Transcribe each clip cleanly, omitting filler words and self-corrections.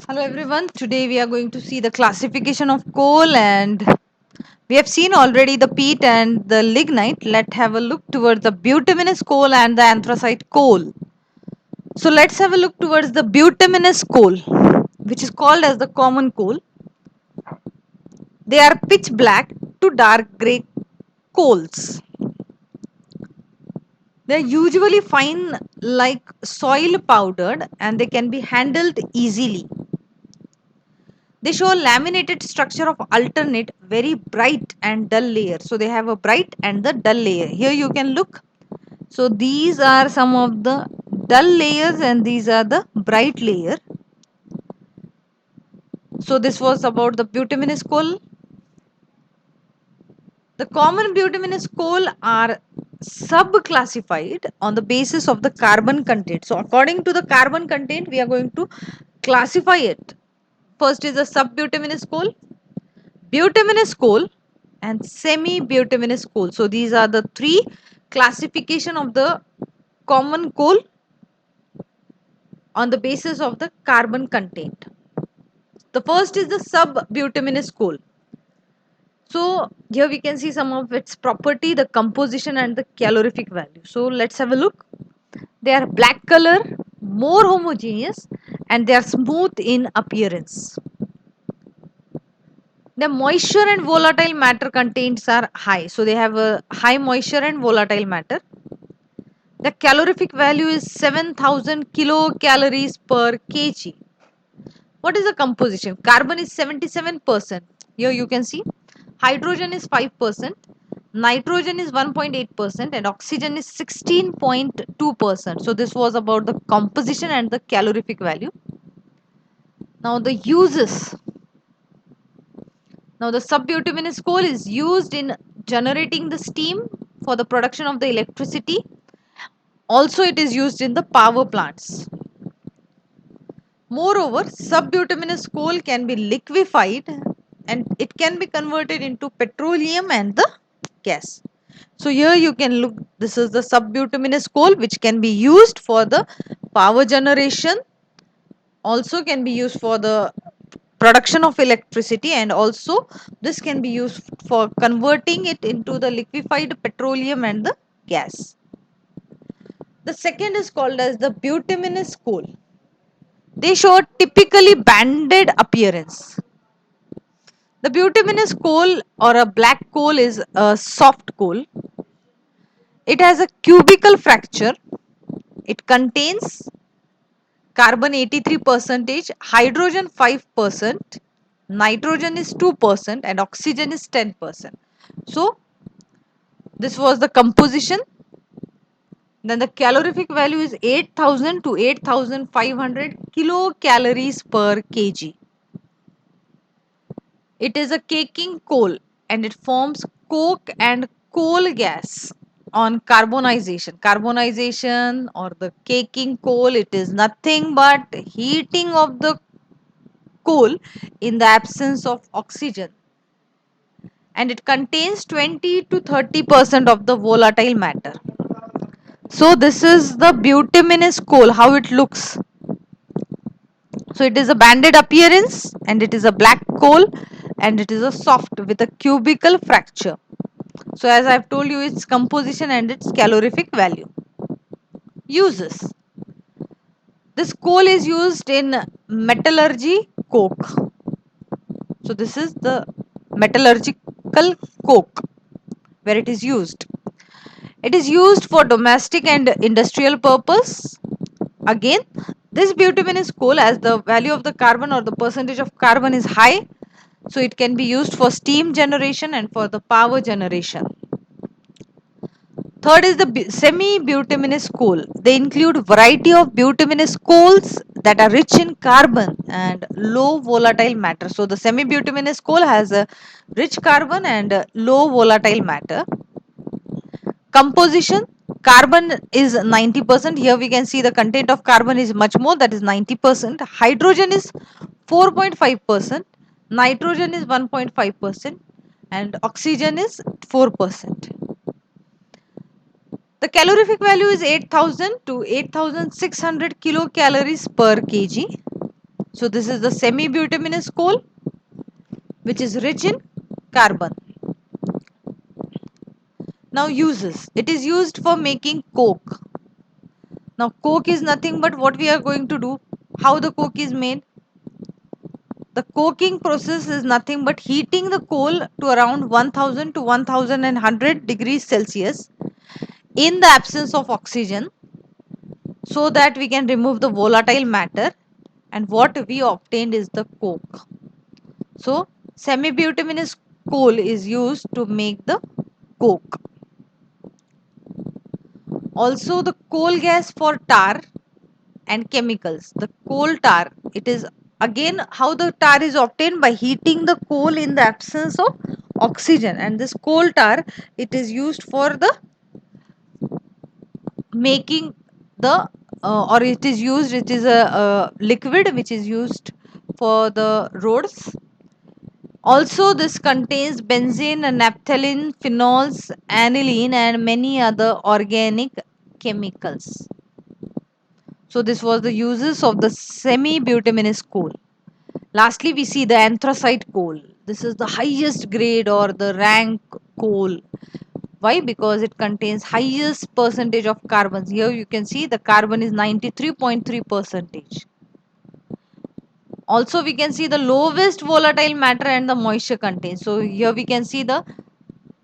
Hello everyone. Today we are going to see the classification of coal, and we have seen already the peat and the lignite. Let's have a look towards the bituminous coal and the anthracite coal. So let's have a look towards the bituminous coal, which is called as the common coal. They are pitch black to dark grey coals. They are usually fine like soil powdered and they can be handled easily. They show a laminated structure of alternate very bright and dull layer. So they have a bright and the dull layer. Here you can look. So these are some of the dull layers and these are the bright layer. So this was about the bituminous coal. The common bituminous coal are sub-classified on the basis of the carbon content. So according to the carbon content, we are going to classify it. First is the sub-bituminous coal, bituminous coal, and semi-bituminous coal. So these are the three classification of the common coal on the basis of the carbon content. The first is the sub-bituminous coal. So here we can see some of its property, the composition and the calorific value. So let's have a look. They are black color, more homogeneous, and they are smooth in appearance. The moisture and volatile matter contents are high. So they have a high moisture and volatile matter. The calorific value is 7,000 kilocalories per kg. What is the composition? Carbon is 77%. Here you can see hydrogen is 5%, nitrogen is 1.8%, and oxygen is 16.2%. So this was about the composition and the calorific value. Now the uses. Now the subbituminous coal is used in generating the steam for the production of the electricity. Also it is used in the power plants. Moreover, subbituminous coal can be liquefied and it can be converted into petroleum and the gas. So here you can look, this is the subbituminous coal which can be used for the power generation, also can be used for the production of electricity, and also this can be used for converting it into the liquefied petroleum and the gas. The second is called as the bituminous coal. They show a typically banded appearance. The bituminous coal or a black coal is a soft coal. It has a cubical fracture. It contains carbon 83%, hydrogen 5%, nitrogen is 2%, and oxygen is 10%. So this was the composition. Then the calorific value is 8,000 to 8,500 kilocalories per kg. It is a caking coal and it forms coke and coal gas on carbonization. Carbonization or the caking coal, it is nothing but heating of the coal in the absence of oxygen, and it contains 20 to 30% of the volatile matter. So this is the bituminous coal, how it looks. So it is a banded appearance and it is a black coal and it is a soft with a cubical fracture. So as I have told you, its composition and its calorific value. Uses. This coal is used in metallurgy coke. So this is the metallurgical coke where it is used. It is used for domestic and industrial purpose. Again, this bituminous coal, as the value of the carbon or the percentage of carbon is high, so it can be used for steam generation and for the power generation. Third is the semi-bituminous coal. They include variety of bituminous coals that are rich in carbon and low volatile matter. So the semi-bituminous coal has a rich carbon and low volatile matter. Composition, carbon is 90%. Here we can see the content of carbon is much more, that is 90%. Hydrogen is 4.5%. Nitrogen is 1.5%. And oxygen is 4%. The calorific value is 8,000 to 8,600 kilocalories per kg. So this is the semi-bituminous coal, which is rich in carbon. Now uses. It is used for making coke. Now coke is nothing but what we are going to do. How the coke is made? The coking process is nothing but heating the coal to around 1000 to 1100 degrees Celsius in the absence of oxygen, so that we can remove the volatile matter, and what we obtained is the coke. So semi-bituminous coal is used to make the coke. Also the coal gas for tar and chemicals. The coal tar, it is again how the tar is obtained by heating the coal in the absence of oxygen, and this coal tar, it is used for the making the or it is a liquid which is used for the roads. Also this contains benzene, naphthalene, phenols, aniline and many other organic chemicals. So this was the uses of the semi-bituminous coal. Lastly, we see the anthracite coal. This is the highest grade or the rank coal. Why? Because it contains highest percentage of carbons. Here you can see the carbon is 93.3 percentage. Also we can see the lowest volatile matter and the moisture content. So here we can see the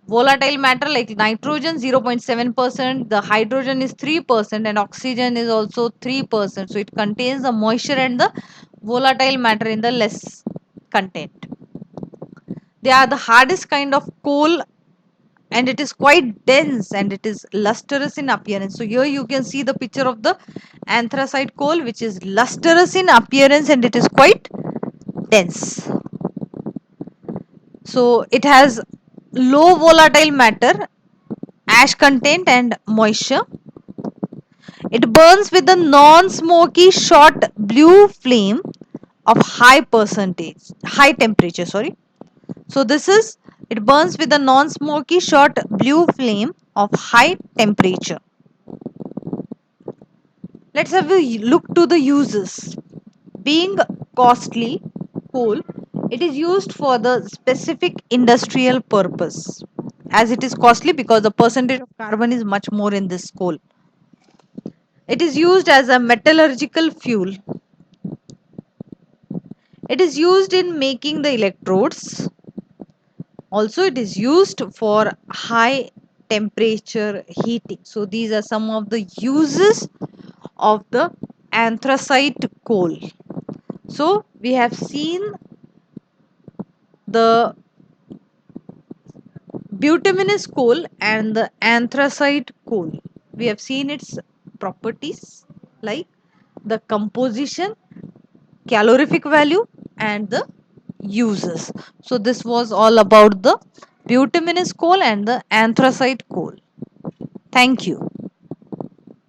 volatile matter like nitrogen 0.7%, the hydrogen is 3% and oxygen is also 3%. So it contains the moisture and the volatile matter in the less content. They are the hardest kind of coal and it is quite dense and it is lustrous in appearance. So here you can see the picture of the anthracite coal, which is lustrous in appearance and it is quite dense. So it has low volatile matter, ash content and moisture. It burns with a non-smoky short blue flame of high temperature, sorry. So this is, it burns with a non-smoky short blue flame of high temperature. Let's have a look to the uses. Being costly coal, it is used for the specific industrial purpose. As it is costly because the percentage of carbon is much more in this coal. It is used as a metallurgical fuel. It is used in making the electrodes. Also, it is used for high temperature heating. So, these are some of the uses of the anthracite coal. So, we have seen the bituminous coal and the anthracite coal. We have seen its properties like the composition, calorific value and the uses. So this was all about the bituminous coal and the anthracite coal. Thank you.